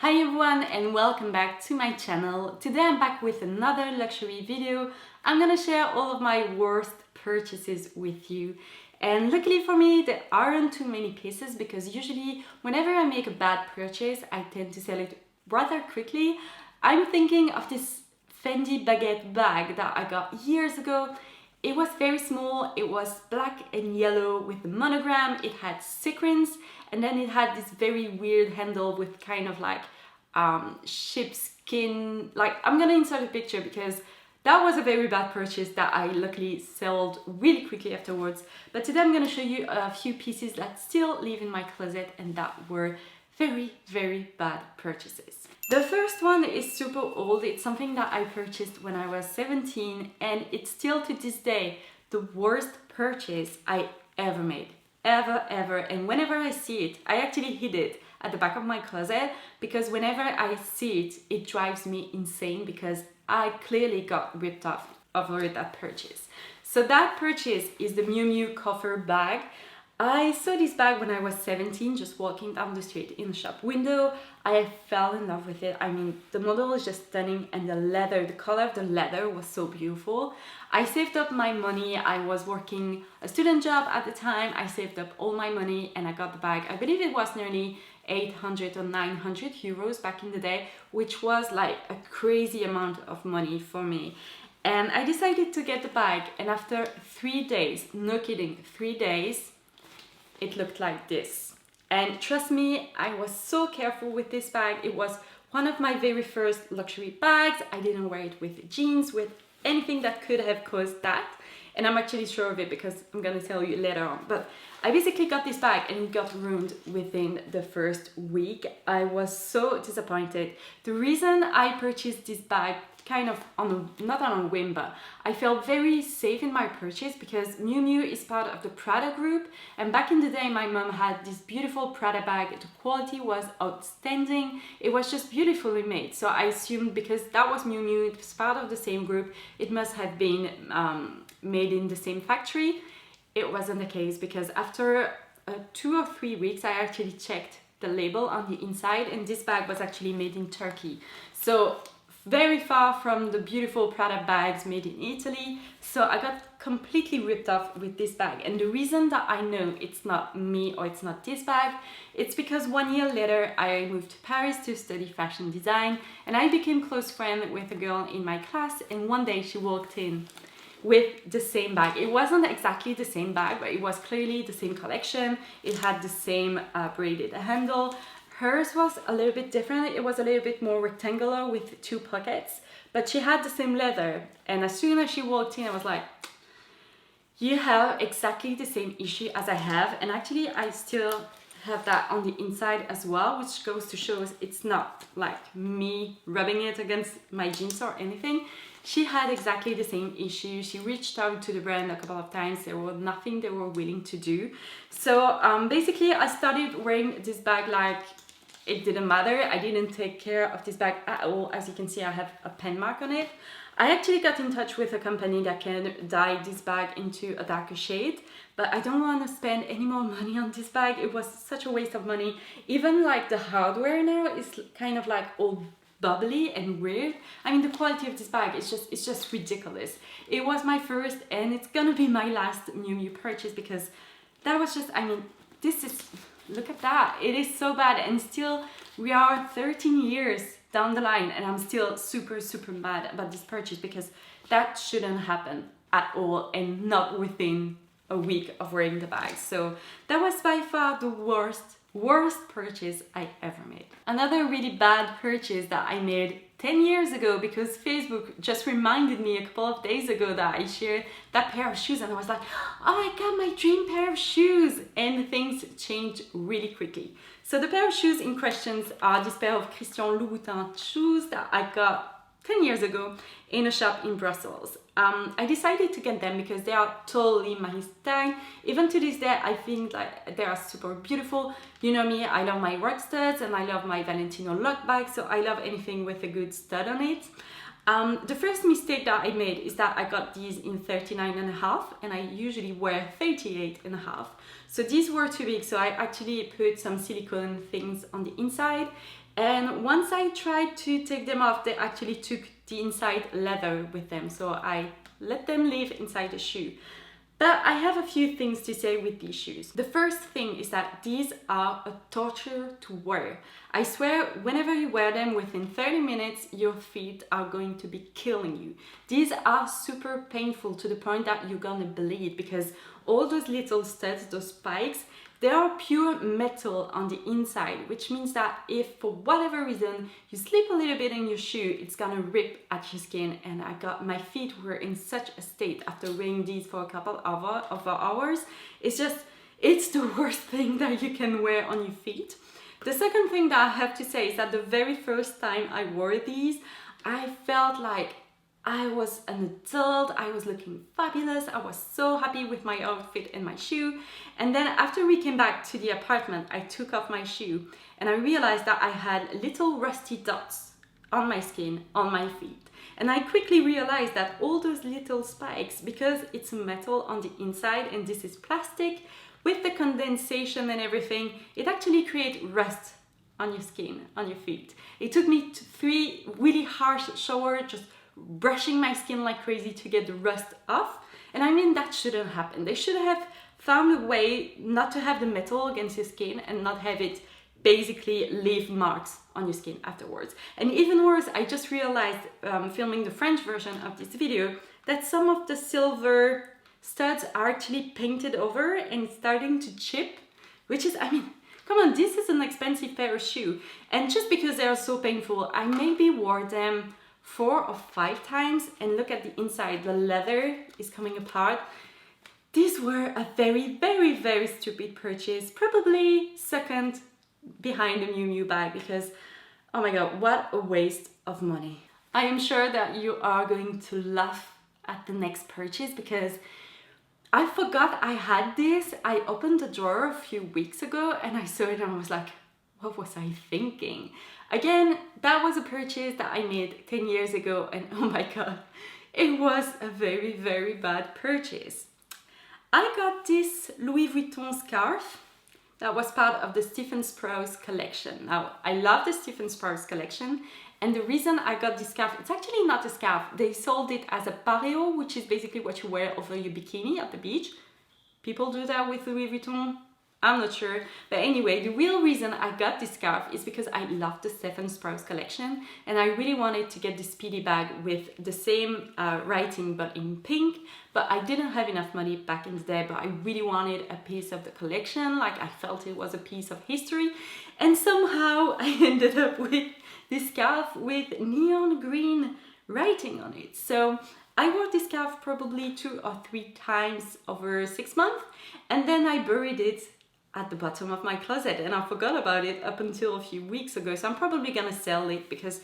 Hi everyone and welcome back to my channel. Today I'm back with another luxury video. I'm gonna share all of my worst purchases with you. And luckily for me, there aren't too many pieces because usually whenever I make a bad purchase, I tend to sell it rather quickly. I'm thinking of this Fendi baguette bag that I got years ago. It was very small, it was black and yellow with a monogram, it had sequins, and then it had this very weird handle with kind of like sheepskin. Like, I'm gonna insert a picture because that was a very bad purchase that I luckily sold really quickly afterwards. But today I'm gonna show you a few pieces that still live in my closet and that were very bad purchases. The first one is super old. It's something that I purchased when I was 17 and it's still to this day the worst purchase I ever made. Ever. And whenever I see it, I actually hid it at the back of my closet because whenever I see it, it drives me insane because I clearly got ripped off over that purchase. So that purchase is the Miu Miu Coffer bag. I saw this bag when I was 17, just walking down the street in the shop window. I fell in love with it. I mean, the model is just stunning and the leather, the color of the leather was so beautiful. I saved up my money. I was working a student job at the time. I saved up all my money and I got the bag. I believe it was nearly 800 or 900 euros back in the day, which was like a crazy amount of money for me. And I decided to get the bag, and after 3 days, no kidding, 3 days, it looked like this. And trust me, I was so careful with this bag. It was one of my very first luxury bags. I didn't wear it with jeans, with anything that could have caused that. And I'm actually sure of it because I'm gonna tell you later on. But I basically got this bag and it got ruined within the first week. I was so disappointed. The reason I purchased this bag kind of not on a whim, but I felt very safe in my purchase because Miu Miu is part of the Prada group, and back in the day my mom had this beautiful Prada bag. The quality was outstanding, it was just beautifully made, so I assumed because that was Miu Miu, it was part of the same group, it must have been made in the same factory. It wasn't the case because after 2 or 3 weeks I actually checked the label on the inside and this bag was actually made in Turkey. So very far from the beautiful Prada bags made in Italy. So I got completely ripped off with this bag. And the reason that I know it's not me or it's not this bag, it's because 1 year later I moved to Paris to study fashion design and I became close friend with a girl in my class, and one day she walked in with the same bag. It wasn't exactly the same bag, but it was clearly the same collection. It had the same braided handle. Hers was a little bit different. It was a little bit more rectangular with 2 pockets, but she had the same leather. And as soon as she walked in, I was like, you have exactly the same issue as I have. And actually, I still have that on the inside as well, which goes to show it's not like me rubbing it against my jeans or anything. She had exactly the same issue. She reached out to the brand a couple of times. There was nothing they were willing to do. So basically, I started wearing this bag like it didn't matter. I didn't take care of this bag at all. As you can see, I have a pen mark on it. I actually got in touch with a company that can dye this bag into a darker shade, but I don't want to spend any more money on this bag. It was such a waste of money. Even like the hardware now is kind of like all bubbly and weird. I mean, the quality of this bag is just ridiculous. It was my first and it's gonna be my last Miu Miu purchase because that was just, I mean, this is, look at that. It is so bad, and still we are 13 years down the line and I'm still super mad about this purchase because that shouldn't happen at all and not within a week of wearing the bag. So that was by far the worst purchase I ever made. Another really bad purchase that I made 10 years ago because Facebook just reminded me a couple of days ago that I shared that pair of shoes and I was like, oh my god, my dream pair of shoes, and things changed really quickly. So the pair of shoes in questions are this pair of Christian Louboutin shoes that I got 10 years ago in a shop in Brussels. I decided to get them because they are totally my style. Even to this day, I think like they are super beautiful. You know me, I love my rock studs and I love my Valentino lock bag, so I love anything with a good stud on it. The first mistake that I made is that I got these in 39.5 and I usually wear 38.5. So these were too big, so I actually put some silicone things on the inside And once I tried to take them off, they actually took the inside leather with them. So I let them live inside the shoe. But I have a few things to say with these shoes. The first thing is that these are a torture to wear. I swear, whenever you wear them, within 30 minutes, your feet are going to be killing you. These are super painful to the point that you're gonna bleed, because all those little studs, those spikes, they are pure metal on the inside, which means that if for whatever reason you slip a little bit in your shoe, it's gonna rip at your skin. And my feet were in such a state after wearing these for a couple of hours. It's the worst thing that you can wear on your feet. The second thing that I have to say is that the very first time I wore these, I felt like I was an adult, I was looking fabulous, I was so happy with my outfit and my shoe. And then after we came back to the apartment, I took off my shoe and I realized that I had little rusty dots on my skin, on my feet. And I quickly realized that all those little spikes, because it's metal on the inside and this is plastic, with the condensation and everything, it actually creates rust on your skin, on your feet. It took me 3 really harsh showers, just brushing my skin like crazy to get the rust off. And I mean, that shouldn't happen. They should have found a way not to have the metal against your skin and not have it basically leave marks on your skin afterwards. And even worse, I just realized filming the French version of this video that some of the silver studs are actually painted over and it's starting to chip, which is, I mean, come on, this is an expensive pair of shoes. And just because they are so painful, I maybe wore them 4 or 5 times, and look at the inside, the leather is coming apart. These were a very, very, very stupid purchase, probably second behind the Miu Miu bag, because oh my god, what a waste of money. I am sure that you are going to laugh at the next purchase, because I forgot I had this. I opened the drawer a few weeks ago and I saw it and I was like, what was I thinking? Again, that was a purchase that I made 10 years ago and oh my god, it was a very, very bad purchase. I got this Louis Vuitton scarf that was part of the Sprouse collection. Now, I love the Sprouse collection, and the reason I got this scarf, it's actually not a scarf. They sold it as a pareo, which is basically what you wear over your bikini at the beach. People do that with Louis Vuitton. I'm not sure. But anyway, the real reason I got this scarf is because I love the Sprouse collection and I really wanted to get the Speedy bag with the same writing but in pink. But I didn't have enough money back in the day, but I really wanted a piece of the collection. Like, I felt it was a piece of history. And somehow I ended up with this scarf with neon green writing on it. So I wore this scarf probably 2 or 3 times over 6 months, and then I buried it at the bottom of my closet and I forgot about it up until a few weeks ago. So I'm probably gonna sell it because,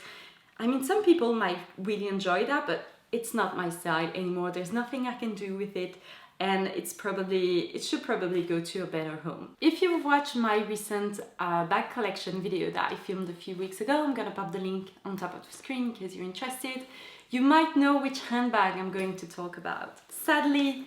I mean, some people might really enjoy that, but it's not my style anymore. There's nothing I can do with it, and it should probably go to a better home. If you've watched my recent bag collection video that I filmed a few weeks ago, I'm gonna pop the link on top of the screen in case you're interested. You might know which handbag I'm going to talk about. Sadly,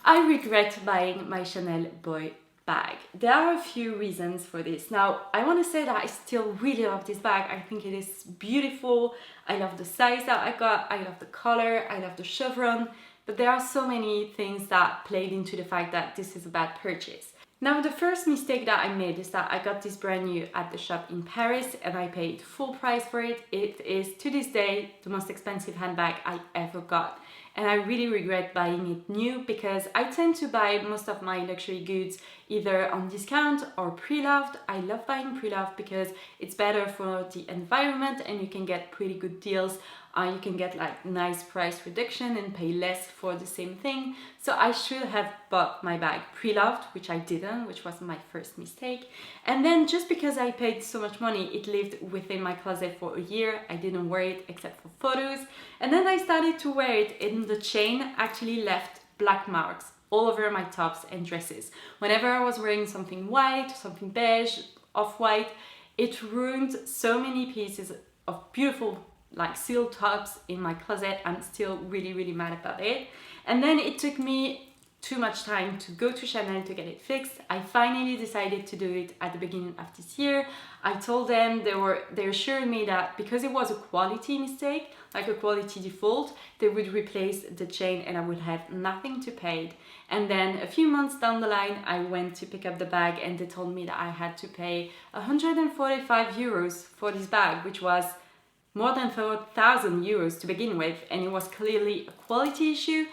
I regret buying my Chanel Boy bag. There are a few reasons for this. Now, I want to say that I still really love this bag. I think it is beautiful. I love the size that I got. I love the color. I love the chevron. But there are so many things that played into the fact that this is a bad purchase. Now, the first mistake that I made is that I got this brand new at the shop in Paris and I paid full price for it. It is, to this day, the most expensive handbag I ever got. And I really regret buying it new because I tend to buy most of my luxury goods either on discount or pre-loved. I love buying pre-loved because it's better for the environment and you can get pretty good deals. You can get like nice price reduction and pay less for the same thing. So I should have bought my bag pre-loved, which I didn't, which was my first mistake. And then just because I paid so much money, it lived within my closet for a year. I didn't wear it except for photos. And then I started to wear it and the chain actually left black marks all over my tops and dresses. Whenever I was wearing something white, something beige, off-white, it ruined so many pieces of beautiful like seal tops in my closet. I'm still really, really mad about it. And then it took me too much time to go to Chanel to get it fixed. I finally decided to do it at the beginning of this year. I told them they assured me that because it was a quality mistake, like a quality default, they would replace the chain and I would have nothing to pay. And then a few months down the line, I went to pick up the bag and they told me that I had to pay 145 euros for this bag, which was more than 4,000 euros to begin with, and it was clearly a quality issue.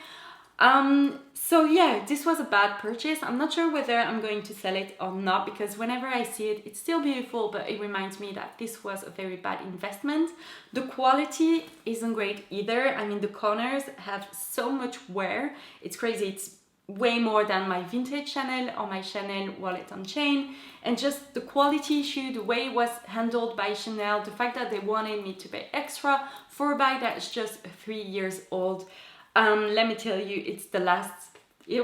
So yeah, this was a bad purchase. I'm not sure whether I'm going to sell it or not, because whenever I see it, it's still beautiful, but it reminds me that this was a very bad investment. The quality isn't great either. I mean, the corners have so much wear. It's crazy. It's way more than my vintage Chanel or my Chanel wallet on chain. And just the quality issue, the way it was handled by Chanel, the fact that they wanted me to pay extra for a bag that's just 3 years old. Let me tell you, it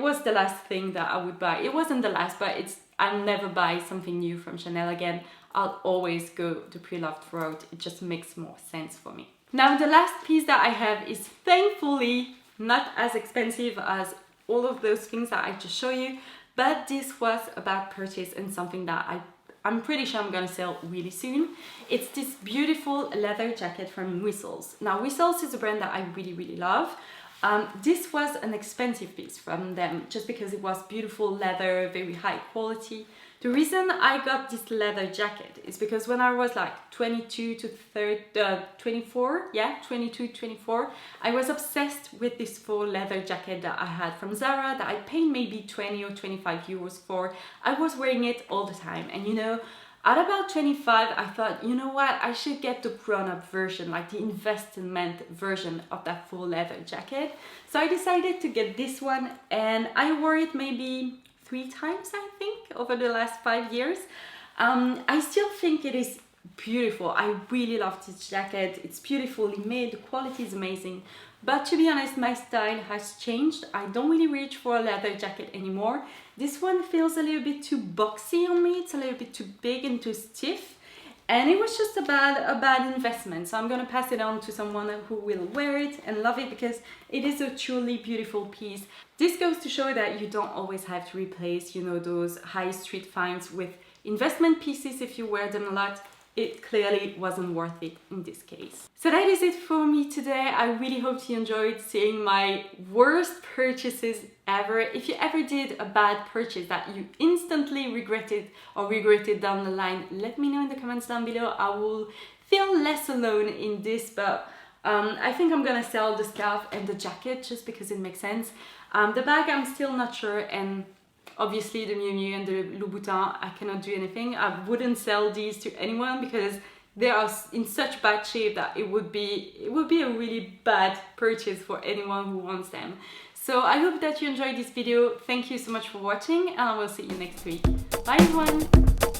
was the last thing that I would buy. It wasn't the last, but I'll never buy something new from Chanel again. I'll always go the pre-loved route. It just makes more sense for me. Now, the last piece that I have is thankfully not as expensive as all of those things that I just showed you, but this was a bad purchase and something that I'm pretty sure I'm gonna sell really soon. It's this beautiful leather jacket from Whistles. Now, Whistles is a brand that I really, really love. This was an expensive piece from them just because it was beautiful leather, very high quality. The reason I got this leather jacket is because when I was like 22 to 24, I was obsessed with this full leather jacket that I had from Zara that I paid maybe 20 or 25 euros for. I was wearing it all the time, and you know, at about 25, I thought, you know what, I should get the grown-up version, like the investment version of that full leather jacket. So I decided to get this one, and I wore it maybe 3 times, I think, over the last 5 years. I still think it is beautiful. I really love this jacket. It's beautifully made, the quality is amazing. But to be honest, my style has changed. I don't really reach for a leather jacket anymore. This one feels a little bit too boxy on me. It's a little bit too big and too stiff. And it was just a bad investment. So I'm gonna pass it on to someone who will wear it and love it, because it is a truly beautiful piece. This goes to show that you don't always have to replace, you know, those high street finds with investment pieces if you wear them a lot. It clearly wasn't worth it in this case. So that is it for me today. I really hope you enjoyed seeing my worst purchases ever. If you ever did a bad purchase that you instantly regretted down the line, let me know in the comments down below. I will feel less alone in this, but I think I'm gonna sell the scarf and the jacket just because it makes sense. The bag, I'm still not sure, and obviously the Miu Miu and the Louboutin, I cannot do anything. I wouldn't sell these to anyone because they are in such bad shape that it would be a really bad purchase for anyone who wants them. So I hope that you enjoyed this video. Thank you so much for watching, and I will see you next week. Bye everyone!